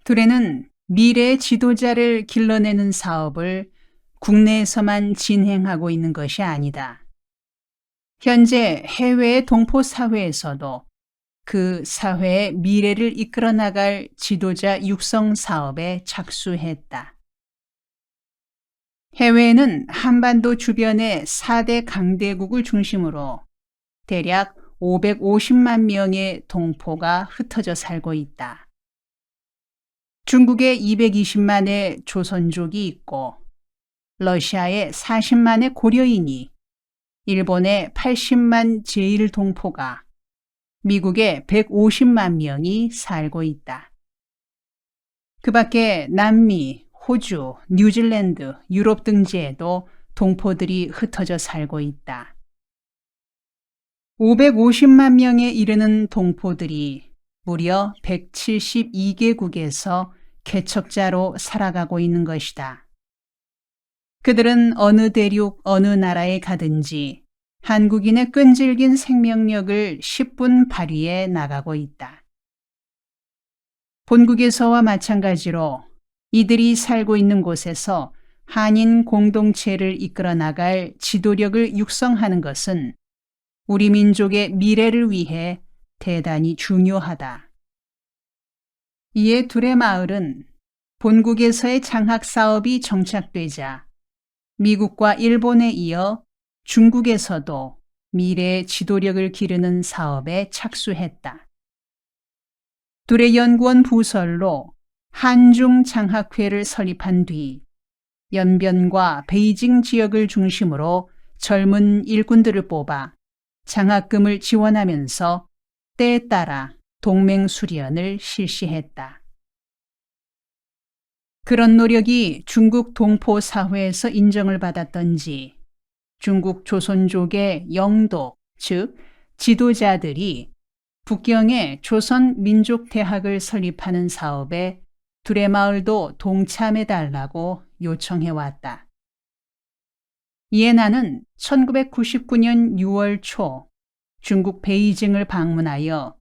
둘에는 미래 지도자를 길러내는 사업을 국내에서만 진행하고 있는 것이 아니다. 현재 해외의 동포 사회에서도 그 사회의 미래를 이끌어 나갈 지도자 육성 사업에 착수했다. 해외에는 한반도 주변의 4대 강대국을 중심으로 대략 550만 명의 동포가 흩어져 살고 있다. 중국에 220만의 조선족이 있고, 러시아에 40만의 고려인이, 일본에 80만 제1동포가, 미국에 150만 명이 살고 있다. 그 밖에 남미, 호주, 뉴질랜드, 유럽 등지에도 동포들이 흩어져 살고 있다. 550만 명에 이르는 동포들이 무려 172개국에서 개척자로 살아가고 있는 것이다. 그들은 어느 대륙, 어느 나라에 가든지 한국인의 끈질긴 생명력을 10분 발휘해 나가고 있다. 본국에서와 마찬가지로 이들이 살고 있는 곳에서 한인 공동체를 이끌어 나갈 지도력을 육성하는 것은 우리 민족의 미래를 위해 대단히 중요하다. 이에 둘의 마을은 본국에서의 장학 사업이 정착되자 미국과 일본에 이어 중국에서도 미래의 지도력을 기르는 사업에 착수했다. 둘의 연구원 부설로 한중 장학회를 설립한 뒤 연변과 베이징 지역을 중심으로 젊은 일꾼들을 뽑아 장학금을 지원하면서 때에 따라 동맹수련을 실시했다. 그런 노력이 중국 동포 사회에서 인정을 받았던지 중국 조선족의 영도, 즉 지도자들이 북경에 조선민족대학을 설립하는 사업에 둘의 마을도 동참해달라고 요청해왔다. 이에 나는 1999년 6월 초 중국 베이징을 방문하여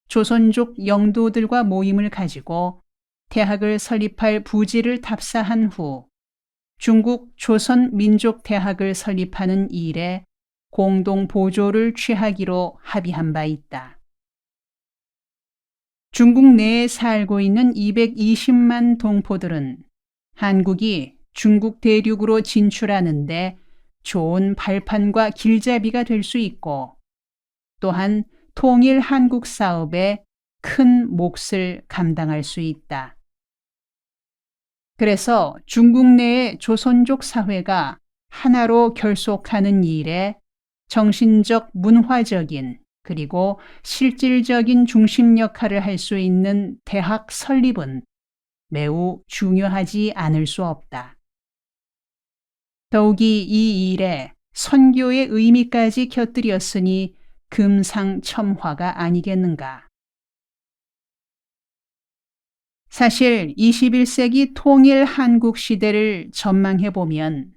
조선족 영도들과 모임을 가지고 대학을 설립할 부지를 답사한 후 중국 조선민족대학을 설립하는 일에 공동 보조를 취하기로 합의한 바 있다. 중국 내에 살고 있는 220만 동포들은 한국이 중국 대륙으로 진출하는데 좋은 발판과 길잡이가 될 수 있고, 또한 통일 한국 사업에 큰 몫을 감당할 수 있다. 그래서 중국 내의 조선족 사회가 하나로 결속하는 일에 정신적, 문화적인 그리고 실질적인 중심 역할을 할 수 있는 대학 설립은 매우 중요하지 않을 수 없다. 더욱이 이 일에 선교의 의미까지 곁들였으니 금상첨화가 아니겠는가. 사실 21세기 통일 한국 시대를 전망해보면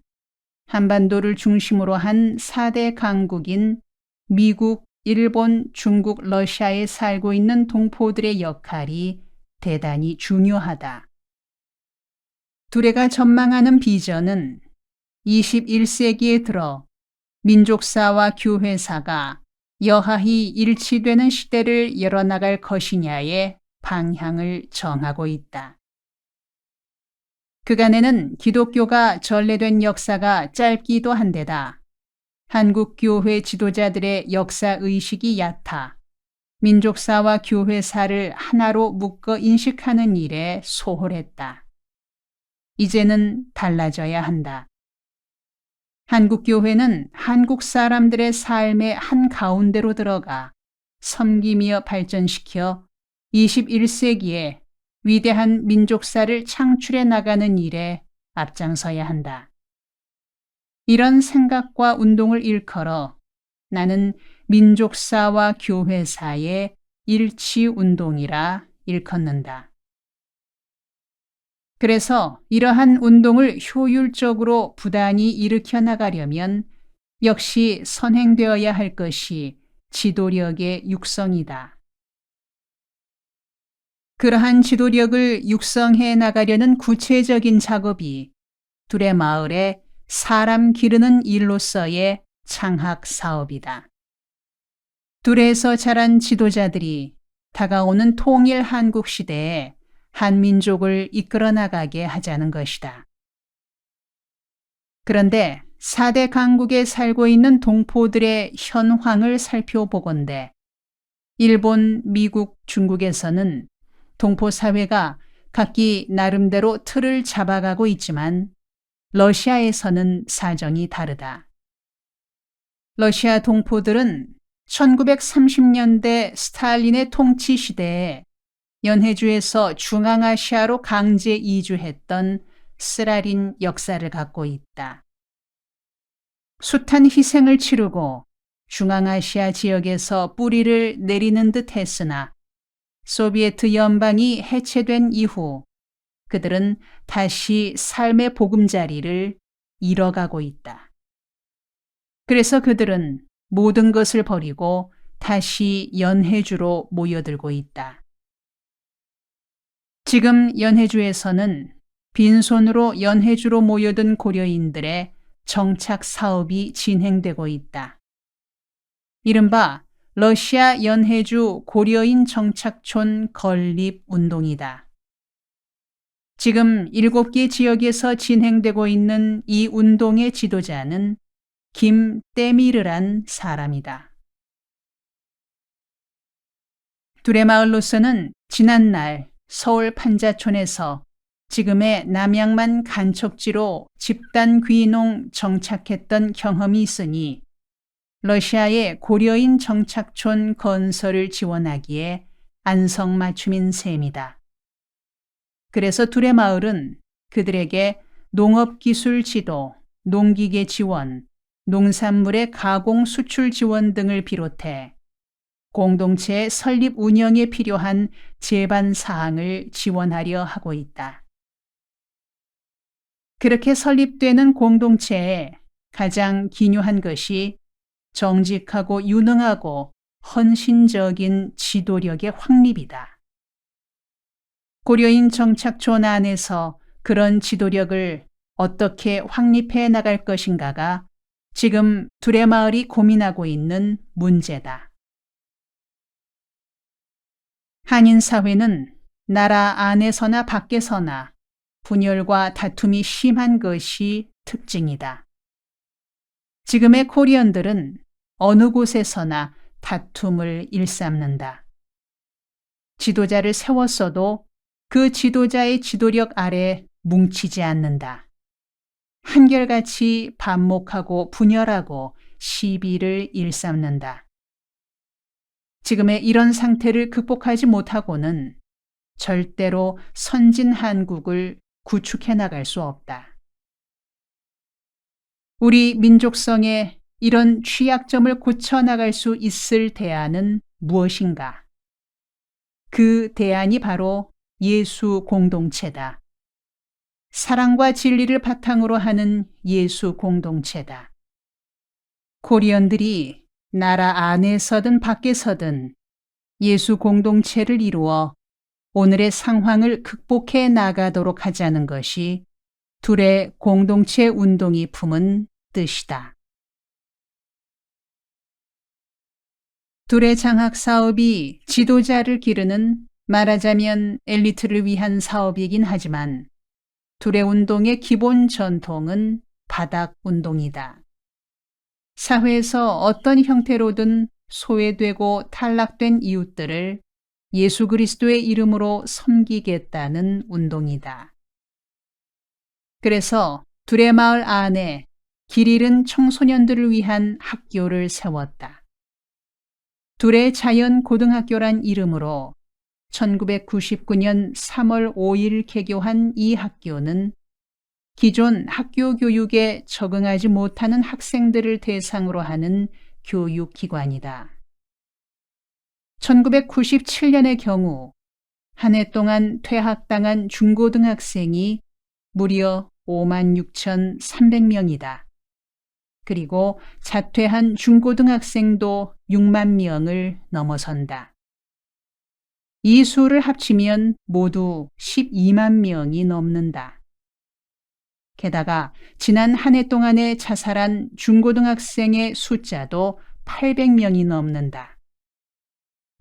한반도를 중심으로 한 4대 강국인 미국, 일본, 중국, 러시아에 살고 있는 동포들의 역할이 대단히 중요하다. 둘레가 전망하는 비전은 21세기에 들어 민족사와 교회사가 여하히 일치되는 시대를 열어나갈 것이냐에 방향을 정하고 있다. 그간에는 기독교가 전래된 역사가 짧기도 한데다 한국교회 지도자들의 역사의식이 얕아 민족사와 교회사를 하나로 묶어 인식하는 일에 소홀했다. 이제는 달라져야 한다. 한국교회는 한국 사람들의 삶의 한가운데로 들어가 섬기며 발전시켜 21세기에 위대한 민족사를 창출해 나가는 일에 앞장서야 한다. 이런 생각과 운동을 일컬어 나는 민족사와 교회사의 일치운동이라 일컫는다. 그래서 이러한 운동을 효율적으로 부단히 일으켜 나가려면 역시 선행되어야 할 것이 지도력의 육성이다. 그러한 지도력을 육성해 나가려는 구체적인 작업이 둘의 마을에 사람 기르는 일로서의 창학 사업이다. 둘에서 자란 지도자들이 다가오는 통일 한국 시대에 한민족을 이끌어 나가게 하자는 것이다. 그런데 4대 강국에 살고 있는 동포들의 현황을 살펴보건대 일본, 미국, 중국에서는 동포 사회가 각기 나름대로 틀을 잡아가고 있지만 러시아에서는 사정이 다르다. 러시아 동포들은 1930년대 스탈린의 통치 시대에 연해주에서 중앙아시아로 강제 이주했던 스라린 역사를 갖고 있다. 숱한 희생을 치르고 중앙아시아 지역에서 뿌리를 내리는 듯 했으나 소비에트 연방이 해체된 이후 그들은 다시 삶의 보금자리를 잃어가고 있다. 그래서 그들은 모든 것을 버리고 다시 연해주로 모여들고 있다. 지금 연해주에서는 빈손으로 연해주로 모여든 고려인들의 정착 사업이 진행되고 있다. 이른바 러시아 연해주 고려인 정착촌 건립 운동이다. 지금 7개 지역에서 진행되고 있는 이 운동의 지도자는 김때미르란 사람이다. 둘의 마을로서는 지난날 서울 판자촌에서 지금의 남양만 간척지로 집단 귀농 정착했던 경험이 있으니 러시아의 고려인 정착촌 건설을 지원하기에 안성맞춤인 셈이다. 그래서 둘의 마을은 그들에게 농업기술 지도, 농기계 지원, 농산물의 가공 수출 지원 등을 비롯해 공동체의 설립 운영에 필요한 제반 사항을 지원하려 하고 있다. 그렇게 설립되는 공동체에 가장 기묘한 것이 정직하고 유능하고 헌신적인 지도력의 확립이다. 고려인 정착촌 안에서 그런 지도력을 어떻게 확립해 나갈 것인가가 지금 둘의 마을이 고민하고 있는 문제다. 한인 사회는 나라 안에서나 밖에서나 분열과 다툼이 심한 것이 특징이다. 지금의 코리언들은 어느 곳에서나 다툼을 일삼는다. 지도자를 세웠어도 그 지도자의 지도력 아래 뭉치지 않는다. 한결같이 반목하고 분열하고 시비를 일삼는다. 지금의 이런 상태를 극복하지 못하고는 절대로 선진 한국을 구축해 나갈 수 없다. 우리 민족성의 이런 취약점을 고쳐나갈 수 있을 대안은 무엇인가? 그 대안이 바로 예수 공동체다. 사랑과 진리를 바탕으로 하는 예수 공동체다. 코리언들이 나라 안에서든 밖에서든 예수 공동체를 이루어 오늘의 상황을 극복해 나가도록 하자는 것이 둘의 공동체 운동이 품은 뜻이다. 둘의 장학 사업이 지도자를 기르는 말하자면 엘리트를 위한 사업이긴 하지만 둘의 운동의 기본 전통은 바닥 운동이다. 사회에서 어떤 형태로든 소외되고 탈락된 이웃들을 예수 그리스도의 이름으로 섬기겠다는 운동이다. 그래서 둘의 마을 안에 길 잃은 청소년들을 위한 학교를 세웠다. 둘의 자연고등학교란 이름으로 1999년 3월 5일 개교한 이 학교는 기존 학교 교육에 적응하지 못하는 학생들을 대상으로 하는 교육기관이다. 1997년의 경우 한 해 동안 퇴학당한 중고등학생이 무려 56,300명이다. 그리고 자퇴한 중고등학생도 6만 명을 넘어선다. 이 수를 합치면 모두 12만 명이 넘는다. 게다가 지난 한 해 동안에 자살한 중고등학생의 숫자도 800명이 넘는다.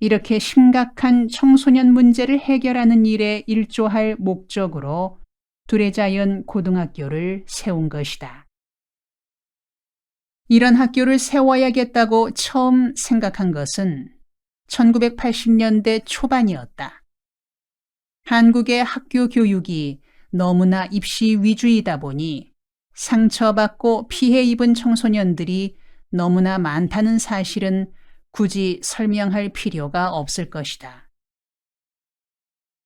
이렇게 심각한 청소년 문제를 해결하는 일에 일조할 목적으로 두레자연 고등학교를 세운 것이다. 이런 학교를 세워야겠다고 처음 생각한 것은 1980년대 초반이었다. 한국의 학교 교육이 너무나 입시 위주이다 보니 상처받고 피해 입은 청소년들이 너무나 많다는 사실은 굳이 설명할 필요가 없을 것이다.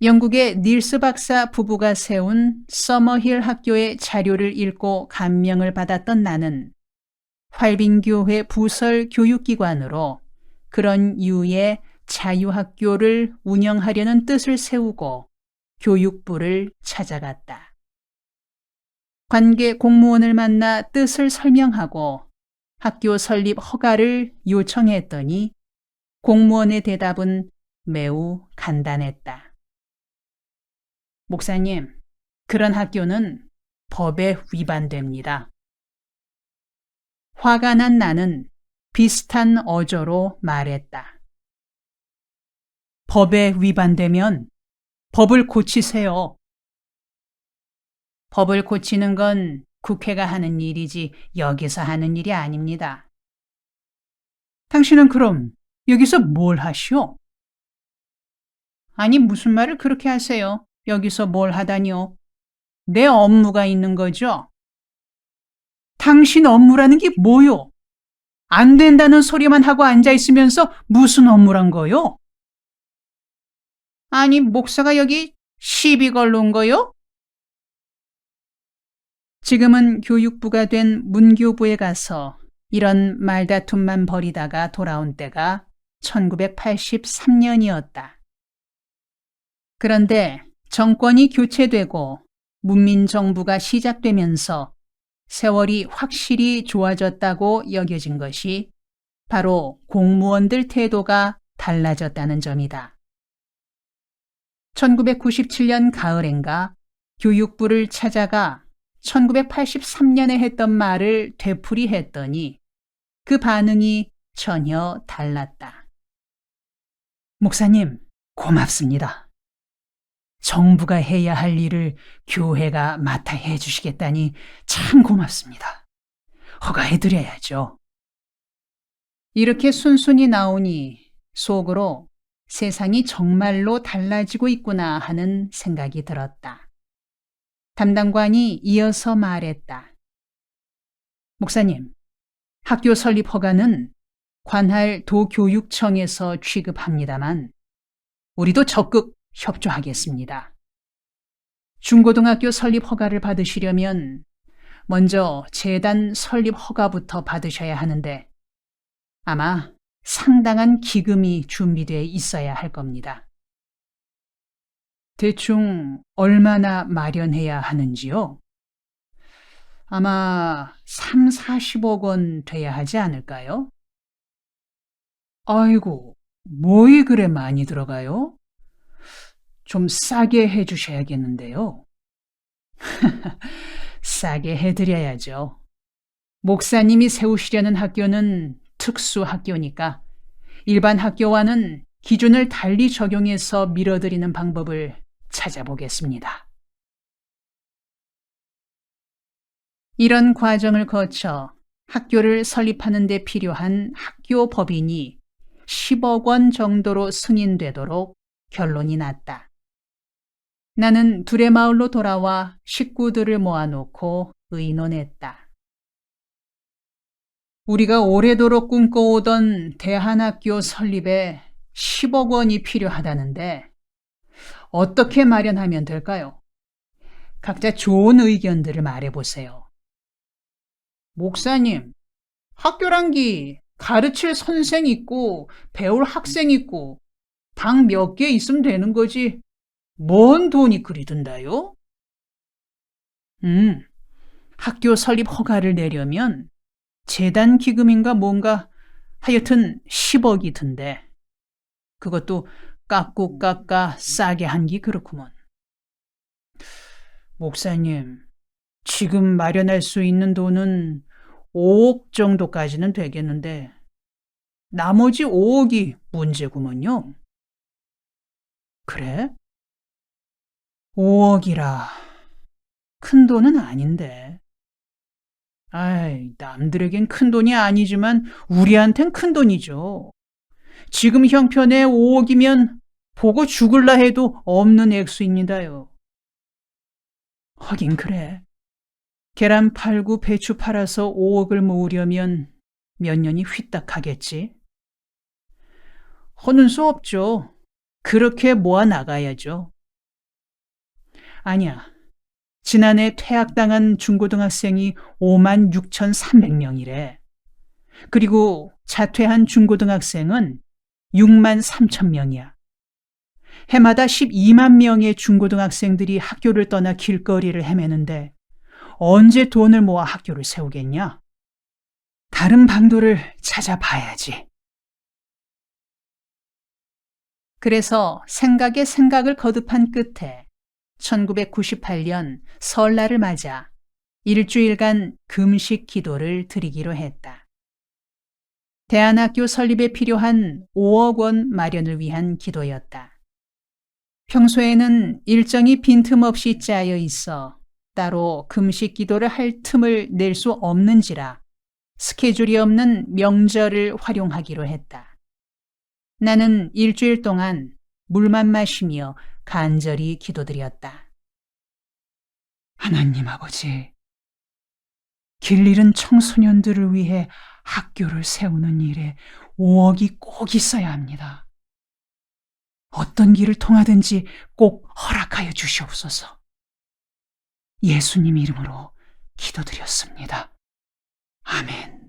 영국의 닐스 박사 부부가 세운 서머힐 학교의 자료를 읽고 감명을 받았던 나는 활빈교회 부설 교육기관으로 그런 유의 자유학교를 운영하려는 뜻을 세우고 교육부를 찾아갔다. 관계 공무원을 만나 뜻을 설명하고 학교 설립 허가를 요청했더니 공무원의 대답은 매우 간단했다. 목사님, 그런 학교는 법에 위반됩니다. 화가 난 나는 비슷한 어조로 말했다. 법에 위반되면 법을 고치세요. 법을 고치는 건 국회가 하는 일이지 여기서 하는 일이 아닙니다. 당신은 그럼 여기서 뭘 하시오? 아니, 무슨 말을 그렇게 하세요? 여기서 뭘 하다니요? 내 업무가 있는 거죠? 당신 업무라는 게 뭐요? 안 된다는 소리만 하고 앉아있으면서 무슨 업무란 거요? 아니, 목사가 여기 시비 걸러 온 거요? 지금은 교육부가 된 문교부에 가서 이런 말다툼만 벌이다가 돌아온 때가 1983년이었다. 그런데 정권이 교체되고 문민정부가 시작되면서 세월이 확실히 좋아졌다고 여겨진 것이 바로 공무원들 태도가 달라졌다는 점이다. 1997년 가을엔가 교육부를 찾아가 1983년에 했던 말을 되풀이했더니 그 반응이 전혀 달랐다. 목사님, 고맙습니다. 정부가 해야 할 일을 교회가 맡아 해주시겠다니 참 고맙습니다. 허가해드려야죠. 이렇게 순순히 나오니 속으로 세상이 정말로 달라지고 있구나 하는 생각이 들었다. 담당관이 이어서 말했다. 목사님, 학교 설립 허가는 관할 도교육청에서 취급합니다만 우리도 적극 협조하겠습니다. 중고등학교 설립 허가를 받으시려면 먼저 재단 설립 허가부터 받으셔야 하는데 아마 상당한 기금이 준비되어 있어야 할 겁니다. 대충 얼마나 마련해야 하는지요? 아마 3, 40억 원 돼야 하지 않을까요? 아이고, 뭐이 그래 많이 들어가요? 좀 싸게 해주셔야겠는데요. 싸게 해드려야죠. 목사님이 세우시려는 학교는 특수 학교니까 일반 학교와는 기준을 달리 적용해서 밀어드리는 방법을 찾아보겠습니다. 이런 과정을 거쳐 학교를 설립하는 데 필요한 학교 법인이 10억 원 정도로 승인되도록 결론이 났다. 나는 두레마을로 돌아와 식구들을 모아놓고 의논했다. 우리가 오래도록 꿈꿔오던 대한학교 설립에 10억 원이 필요하다는데 어떻게 마련하면 될까요? 각자 좋은 의견들을 말해보세요. 목사님, 학교란 기 가르칠 선생 있고 배울 학생 있고 방 몇 개 있으면 되는 거지. 뭔 돈이 그리 든다요? 학교 설립 허가를 내려면 재단 기금인가 뭔가 하여튼 10억이 든대. 그것도 깎고 깎아 싸게 한 게 그렇구먼. 목사님, 지금 마련할 수 있는 돈은 5억 정도까지는 되겠는데 나머지 5억이 문제구먼요. 그래? 5억이라 큰 돈은 아닌데. 아이, 남들에겐 큰 돈이 아니지만 우리한텐 큰 돈이죠. 지금 형편에 5억이면 보고 죽을라 해도 없는 액수입니다요. 하긴 그래. 계란 팔고 배추 팔아서 5억을 모으려면 몇 년이 휘딱하겠지. 허는 수 없죠. 그렇게 모아 나가야죠. 아니야. 지난해 퇴학당한 중고등학생이 5만 6,300명이래. 그리고 자퇴한 중고등학생은 6만 3천 명이야. 해마다 12만 명의 중고등학생들이 학교를 떠나 길거리를 헤매는데 언제 돈을 모아 학교를 세우겠냐? 다른 방도를 찾아봐야지. 그래서 생각에 생각을 거듭한 끝에 1998년 설날을 맞아 일주일간 금식 기도를 드리기로 했다. 대안학교 설립에 필요한 5억 원 마련을 위한 기도였다. 평소에는 일정이 빈틈없이 짜여 있어 따로 금식 기도를 할 틈을 낼 수 없는지라 스케줄이 없는 명절을 활용하기로 했다. 나는 일주일 동안 물만 마시며 간절히 기도드렸다. 하나님 아버지, 길 잃은 청소년들을 위해 학교를 세우는 일에 5억이 꼭 있어야 합니다. 어떤 길을 통하든지 꼭 허락하여 주시옵소서. 예수님 이름으로 기도드렸습니다. 아멘.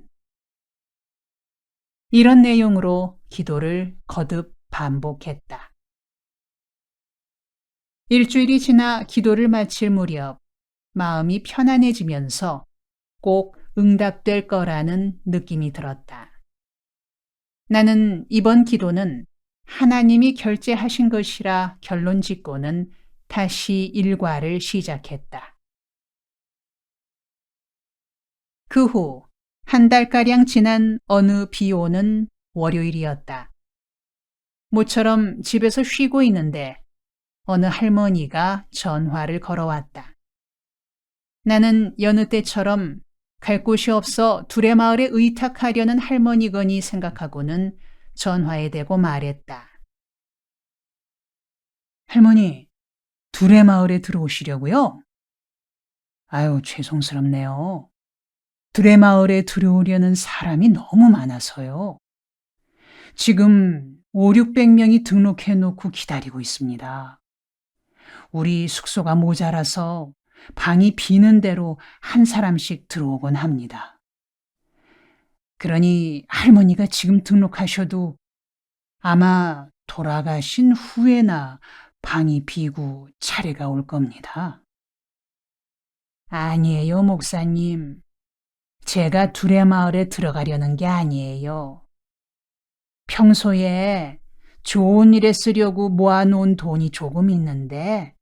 이런 내용으로 기도를 거듭 반복했다. 일주일이 지나 기도를 마칠 무렵 마음이 편안해지면서 꼭 응답될 거라는 느낌이 들었다. 나는 이번 기도는 하나님이 결제하신 것이라 결론 짓고는 다시 일과를 시작했다. 그 후 한 달가량 지난 어느 비 오는 월요일이었다. 모처럼 집에서 쉬고 있는데 어느 할머니가 전화를 걸어왔다. 나는 여느 때처럼 갈 곳이 없어 두레마을에 의탁하려는 할머니거니 생각하고는 전화에 대고 말했다. 할머니, 두레마을에 들어오시려고요? 아유, 죄송스럽네요. 두레마을에 들어오려는 사람이 너무 많아서요. 지금 5, 600명이 등록해 놓고 기다리고 있습니다. 우리 숙소가 모자라서 방이 비는 대로 한 사람씩 들어오곤 합니다. 그러니 할머니가 지금 등록하셔도 아마 돌아가신 후에나 방이 비고 차례가 올 겁니다. 아니에요, 목사님. 제가 두레마을에 들어가려는 게 아니에요. 평소에 좋은 일에 쓰려고 모아놓은 돈이 조금 있는데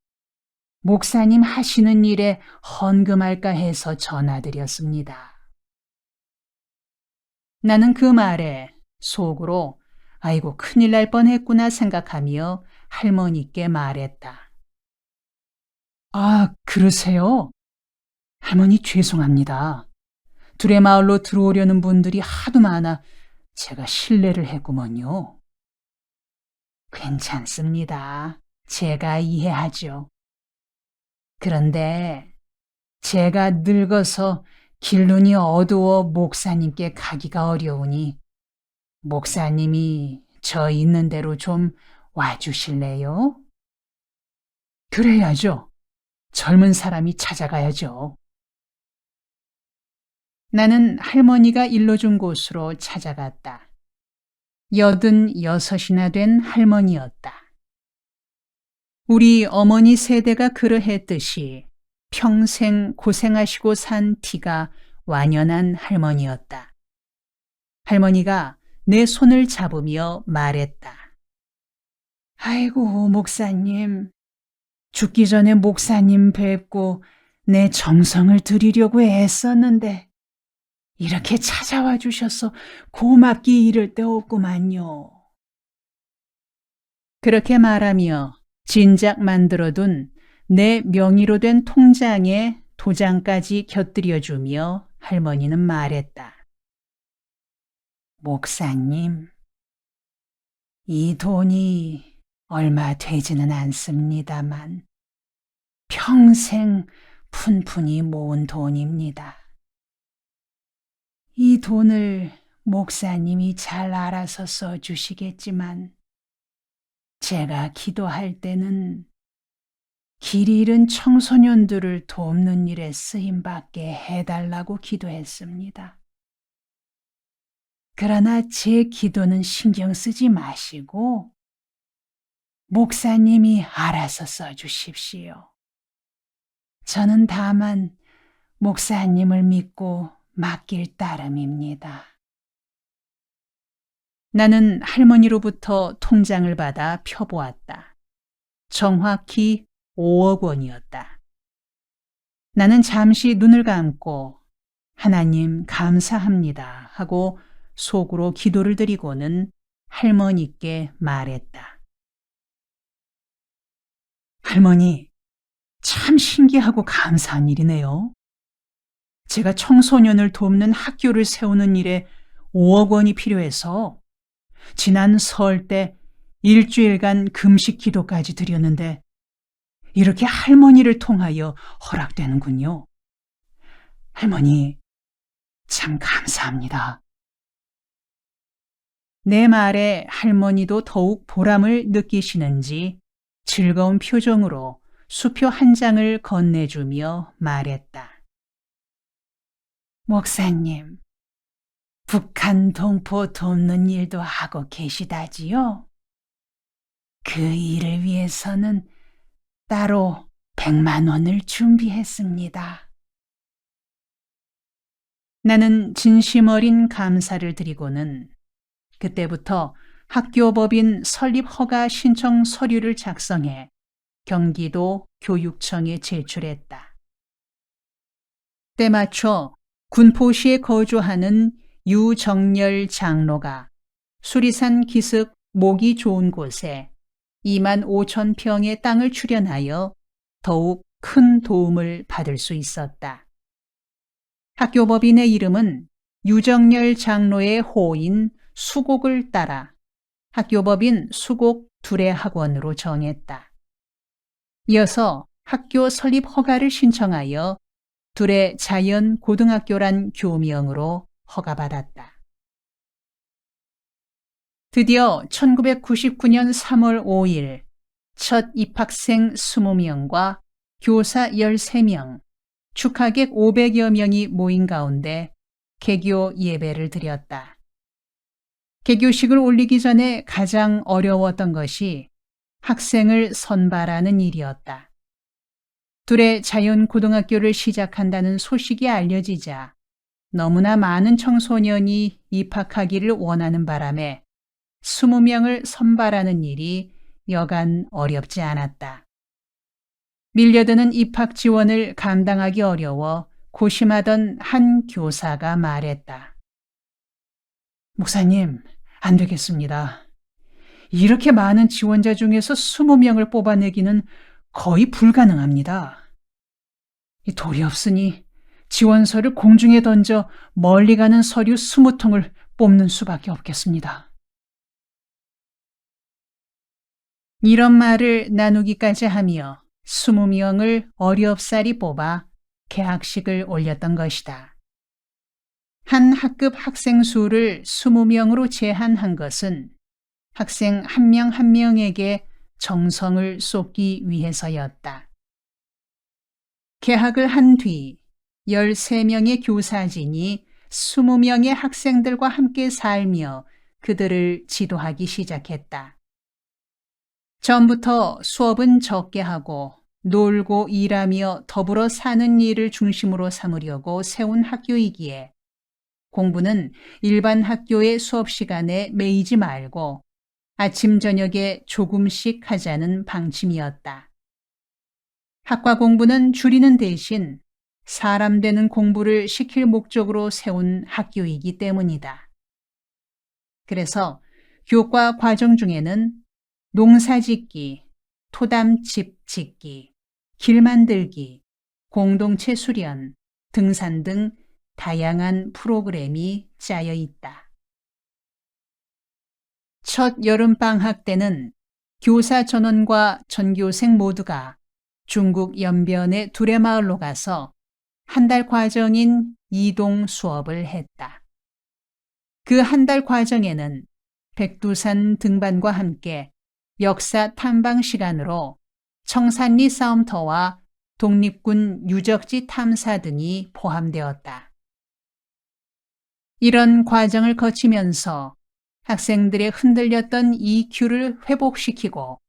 목사님 하시는 일에 헌금할까 해서 전화드렸습니다. 나는 그 말에 속으로 아이고 큰일 날 뻔했구나 생각하며 할머니께 말했다. 아, 그러세요? 할머니 죄송합니다. 두레마을로 들어오려는 분들이 하도 많아 제가 실례를 했구먼요. 괜찮습니다. 제가 이해하죠. 그런데 제가 늙어서 길눈이 어두워 목사님께 가기가 어려우니 목사님이 저 있는 대로 좀 와주실래요? 그래야죠. 젊은 사람이 찾아가야죠. 나는 할머니가 일러준 곳으로 찾아갔다. 86이나 된 할머니였다. 우리 어머니 세대가 그러했듯이 평생 고생하시고 산 티가 완연한 할머니였다. 할머니가 내 손을 잡으며 말했다. 아이고, 목사님. 죽기 전에 목사님 뵙고 내 정성을 드리려고 애썼는데 이렇게 찾아와 주셔서 고맙기 이를 데 없구만요. 그렇게 말하며 진작 만들어둔 내 명의로 된 통장에 도장까지 곁들여 주며 할머니는 말했다. 목사님, 이 돈이 얼마 되지는 않습니다만 평생 푼푼히 모은 돈입니다. 이 돈을 목사님이 잘 알아서 써주시겠지만 제가 기도할 때는 길 잃은 청소년들을 돕는 일에 쓰임받게 해달라고 기도했습니다. 그러나 제 기도는 신경 쓰지 마시고 목사님이 알아서 써주십시오. 저는 다만 목사님을 믿고 맡길 따름입니다. 나는 할머니로부터 통장을 받아 펴보았다. 정확히 5억 원이었다. 나는 잠시 눈을 감고 하나님 감사합니다 하고 속으로 기도를 드리고는 할머니께 말했다. 할머니, 참 신기하고 감사한 일이네요. 제가 청소년을 돕는 학교를 세우는 일에 5억 원이 필요해서 지난 설 때 일주일간 금식 기도까지 드렸는데 이렇게 할머니를 통하여 허락되는군요. 할머니, 참 감사합니다. 내 말에 할머니도 더욱 보람을 느끼시는지 즐거운 표정으로 수표 한 장을 건네주며 말했다. 목사님, 북한 동포 돕는 일도 하고 계시다지요? 그 일을 위해서는 따로 100만 원을 준비했습니다. 나는 진심 어린 감사를 드리고는 그때부터 학교법인 설립 허가 신청 서류를 작성해 경기도 교육청에 제출했다. 때맞춰 군포시에 거주하는 유정열 장로가 수리산 기슭 목이 좋은 곳에 2만 5천 평의 땅을 출연하여 더욱 큰 도움을 받을 수 있었다. 학교법인의 이름은 유정열 장로의 호인 수곡을 따라 학교법인 수곡 두레학원으로 정했다. 이어서 학교 설립 허가를 신청하여 두레 자연고등학교란 교명으로 허가받았다. 드디어 1999년 3월 5일 첫 입학생 20명과 교사 13명, 축하객 500여 명이 모인 가운데 개교 예배를 드렸다. 개교식을 올리기 전에 가장 어려웠던 것이 학생을 선발하는 일이었다. 둘의 자연고등학교를 시작한다는 소식이 알려지자 너무나 많은 청소년이 입학하기를 원하는 바람에 20명을 선발하는 일이 여간 어렵지 않았다. 밀려드는 입학 지원을 감당하기 어려워 고심하던 한 교사가 말했다. 목사님, 안 되겠습니다. 이렇게 많은 지원자 중에서 20명을 뽑아내기는 거의 불가능합니다. 돌이 없으니 지원서를 공중에 던져 멀리 가는 서류 20통을 뽑는 수밖에 없겠습니다. 이런 말을 나누기까지 하며 20명을 어렵사리 뽑아 개학식을 올렸던 것이다. 한 학급 학생 수를 20명으로 제한한 것은 학생 한 명 한 명에게 정성을 쏟기 위해서였다. 개학을 한 뒤 13명의 교사진이 20명의 학생들과 함께 살며 그들을 지도하기 시작했다. 전부터 수업은 적게 하고 놀고 일하며 더불어 사는 일을 중심으로 삼으려고 세운 학교이기에 공부는 일반 학교의 수업 시간에 매이지 말고 아침 저녁에 조금씩 하자는 방침이었다. 학과 공부는 줄이는 대신 사람 되는 공부를 시킬 목적으로 세운 학교이기 때문이다. 그래서 교과 과정 중에는 농사짓기, 토담집 짓기, 길 만들기, 공동체 수련, 등산 등 다양한 프로그램이 짜여 있다. 첫 여름방학 때는 교사 전원과 전교생 모두가 중국 연변의 두레마을로 가서 한 달 과정인 이동 수업을 했다. 그 한 달 과정에는 백두산 등반과 함께 역사 탐방 시간으로 청산리 싸움터와 독립군 유적지 탐사 등이 포함되었다. 이런 과정을 거치면서 학생들의 흔들렸던 EQ를 회복시키고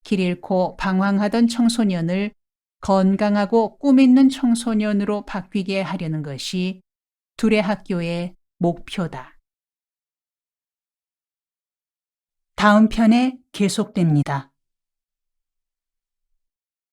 길 잃고 방황하던 청소년을 건강하고 꿈 있는 청소년으로 바뀌게 하려는 것이 둘의 학교의 목표다. 다음 편에 계속됩니다.